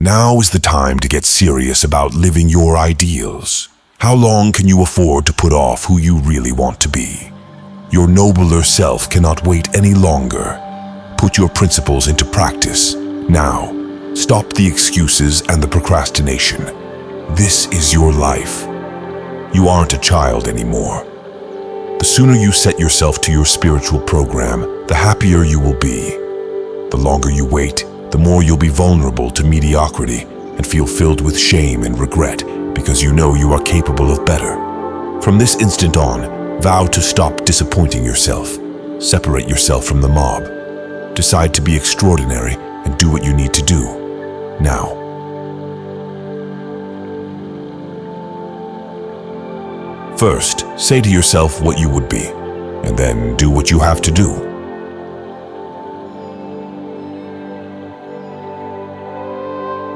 Now is the time to get serious about living your ideals. How long can you afford to put off who you really want to be? Your nobler self cannot wait any longer. Put your principles into practice. Now, stop the excuses and the procrastination. This is your life. You aren't a child anymore. The sooner you set yourself to your spiritual program, the happier you will be. The longer you wait, the more you'll be vulnerable to mediocrity and feel filled with shame and regret because you know you are capable of better. From this instant on, vow to stop disappointing yourself. Separate yourself from the mob. Decide to be extraordinary and do what you need to do. Now. First, say to yourself what you would be, and then do what you have to do.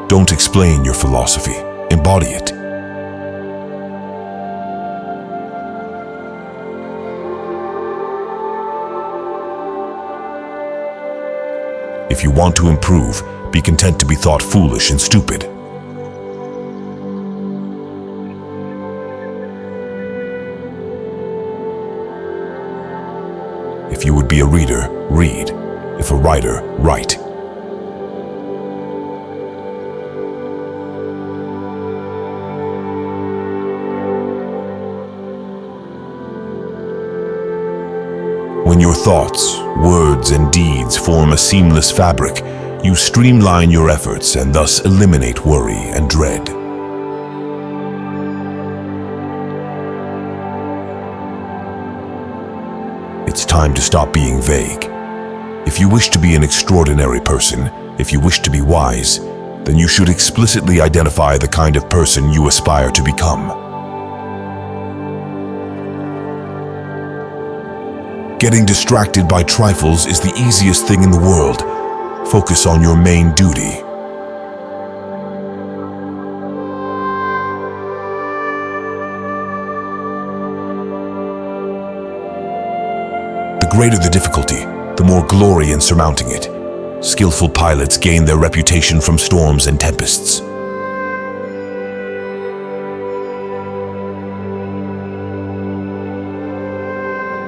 Don't explain your philosophy, embody it. If you want to improve, be content to be thought foolish and stupid. If you would be a reader, read. If a writer, write. When your thoughts, words, and deeds form a seamless fabric, you streamline your efforts and thus eliminate worry and dread. It's time to stop being vague. If you wish to be an extraordinary person, if you wish to be wise, then you should explicitly identify the kind of person you aspire to become. Getting distracted by trifles is the easiest thing in the world. Focus on your main duty. The greater the difficulty, the more glory in surmounting it. Skillful pilots gain their reputation from storms and tempests.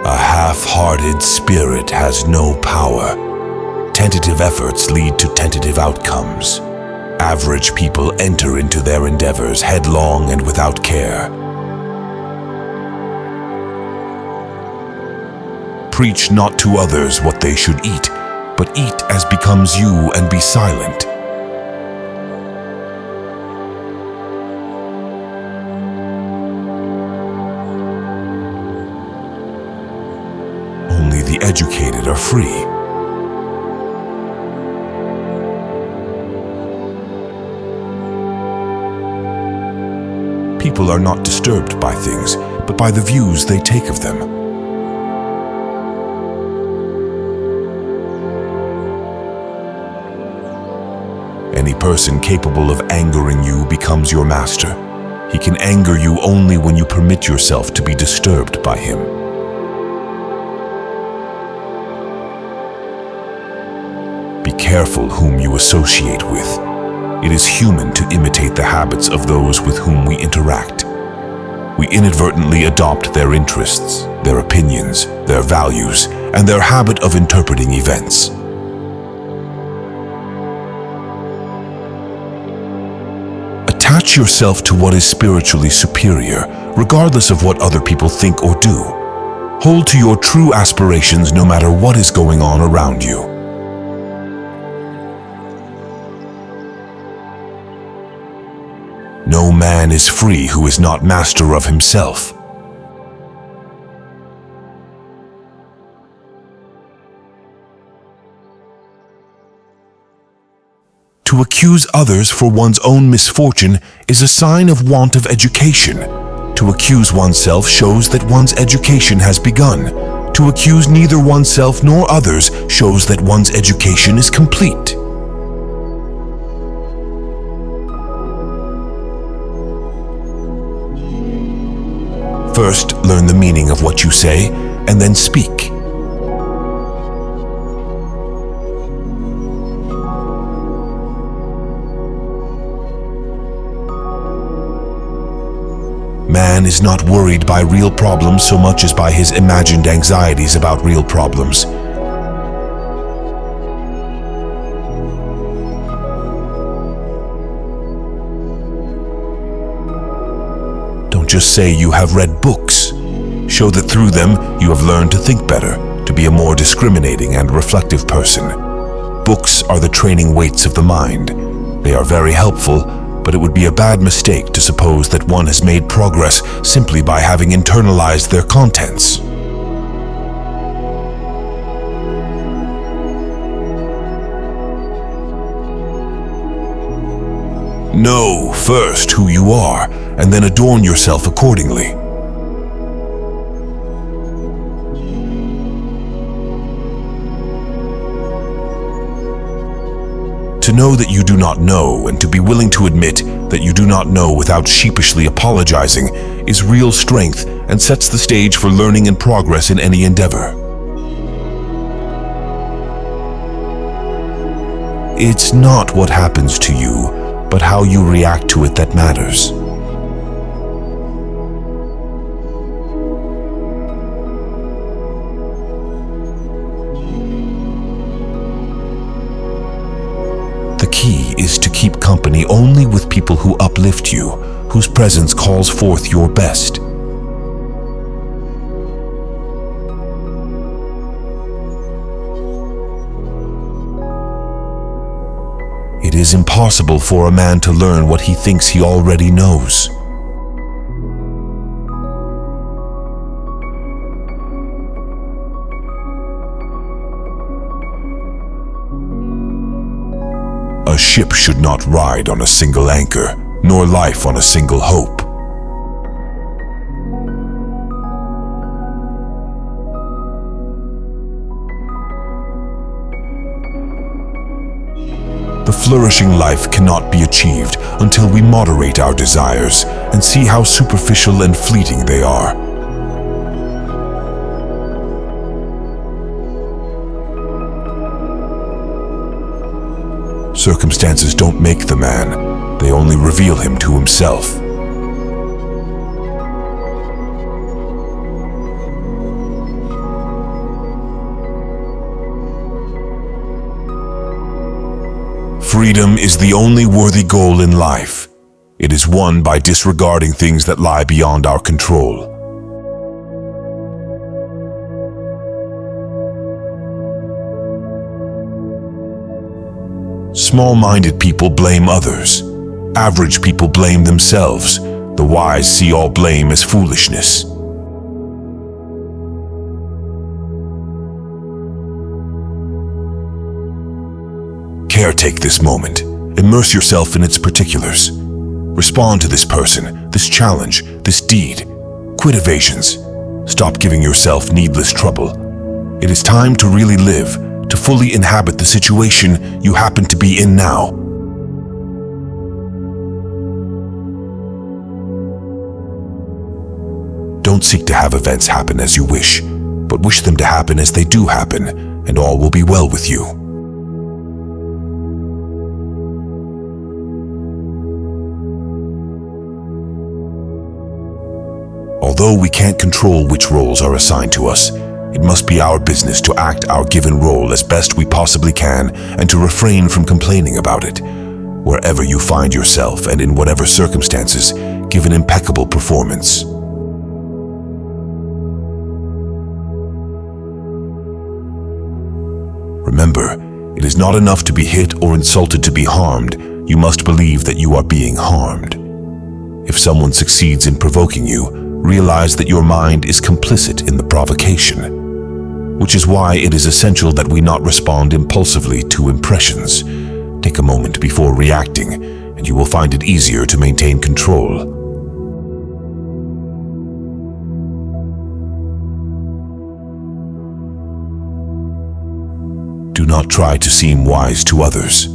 A half-hearted spirit has no power. Tentative efforts lead to tentative outcomes. Average people enter into their endeavors headlong and without care. Preach not to others what they should eat, but eat as becomes you and be silent. Only the educated are free. People are not disturbed by things, but by the views they take of them. Any person capable of angering you becomes your master. He can anger you only when you permit yourself to be disturbed by him. Be careful whom you associate with. It is human to imitate the habits of those with whom we interact. We inadvertently adopt their interests, their opinions, their values, and their habit of interpreting events. Attach yourself to what is spiritually superior, regardless of what other people think or do. Hold to your true aspirations no matter what is going on around you. No man is free who is not master of himself. To accuse others for one's own misfortune is a sign of want of education. To accuse oneself shows that one's education has begun. To accuse neither oneself nor others shows that one's education is complete. First, learn the meaning of what you say, and then speak. man is not worried by real problems so much as by his imagined anxieties about real problems. Don't just say you have read books. Show that through them you have learned to think better, to be a more discriminating and reflective person. Books are the training weights of the mind. They are very helpful, but it would be a bad mistake to suppose that one has made progress simply by having internalized their contents. Know first who you are, and then adorn yourself accordingly. To know that you do not know, and to be willing to admit that you do not know without sheepishly apologizing, is real strength and sets the stage for learning and progress in any endeavor. It's not what happens to you, but how you react to it that matters. The key is to keep company only with people who uplift you, whose presence calls forth your best. It is impossible for a man to learn what he thinks he already knows. A ship should not ride on a single anchor, nor life on a single hope. The flourishing life cannot be achieved until we moderate our desires and see how superficial and fleeting they are. Circumstances don't make the man, they only reveal him to himself. Freedom is the only worthy goal in life. It is won by disregarding things that lie beyond our control. Small-minded people blame others. Average people blame themselves. The wise see all blame as foolishness. Caretake this moment. Immerse yourself in its particulars. Respond to this person, this challenge, this deed. Quit evasions. Stop giving yourself needless trouble. It is time to really live, to fully inhabit the situation you happen to be in now. Don't seek to have events happen as you wish, but wish them to happen as they do happen, and all will be well with you. Although we can't control which roles are assigned to us, it must be our business to act our given role as best we possibly can and to refrain from complaining about it. Wherever you find yourself and in whatever circumstances, give an impeccable performance. Remember, it is not enough to be hit or insulted to be harmed. You must believe that you are being harmed. If someone succeeds in provoking you, realize that your mind is complicit in the provocation, which is why it is essential that we not respond impulsively to impressions. Take a moment before reacting, and you will find it easier to maintain control. Do not try to seem wise to others.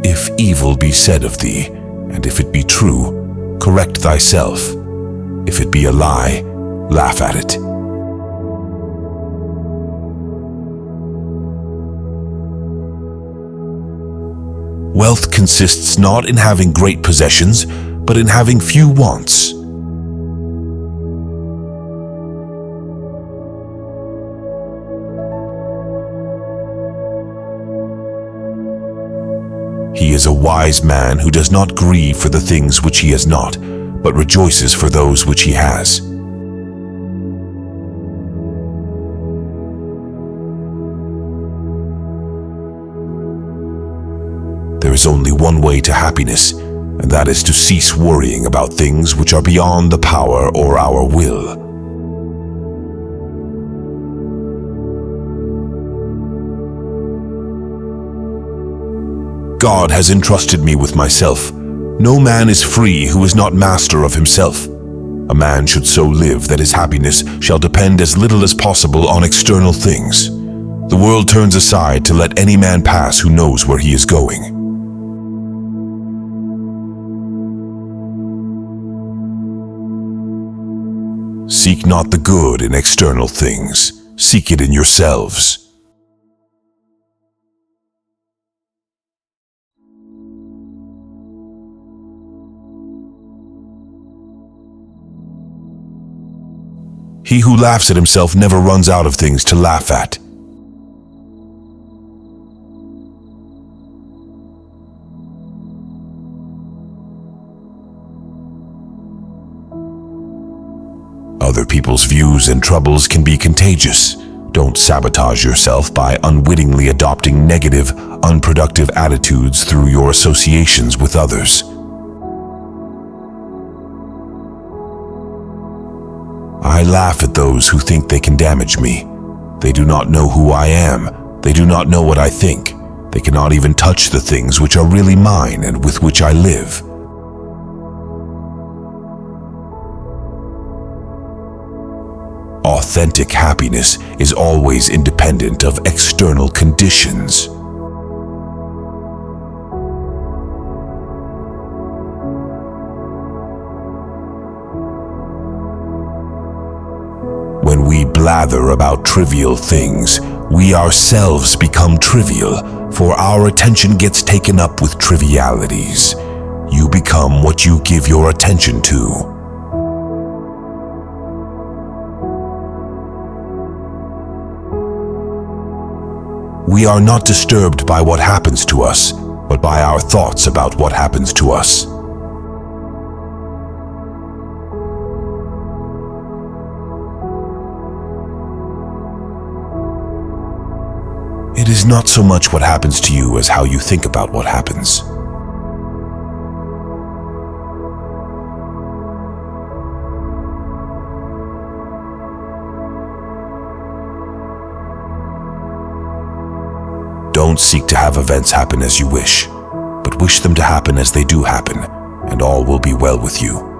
If evil be said of thee, and if it be true, correct thyself. If it be a lie, laugh at it. Wealth consists not in having great possessions, but in having few wants. He is a wise man who does not grieve for the things which he has not, but rejoices for those which he has. There is only one way to happiness, and that is to cease worrying about things which are beyond the power or our will. God has entrusted me with myself. No man is free who is not master of himself. A man should so live that his happiness shall depend as little as possible on external things. The world turns aside to let any man pass who knows where he is going. Seek not the good in external things. Seek it in yourselves. He who laughs at himself never runs out of things to laugh at. Other people's views and troubles can be contagious. Don't sabotage yourself by unwittingly adopting negative, unproductive attitudes through your associations with others. I laugh at those who think they can damage me. They do not know who I am. They do not know what I think. They cannot even touch the things which are really mine and with which I live. Authentic happiness is always independent of external conditions. When we blather about trivial things, we ourselves become trivial, for our attention gets taken up with trivialities. You become what you give your attention to. We are not disturbed by what happens to us, but by our thoughts about what happens to us. It is not so much what happens to you as how you think about what happens. Don't seek to have events happen as you wish, but wish them to happen as they do happen, and all will be well with you.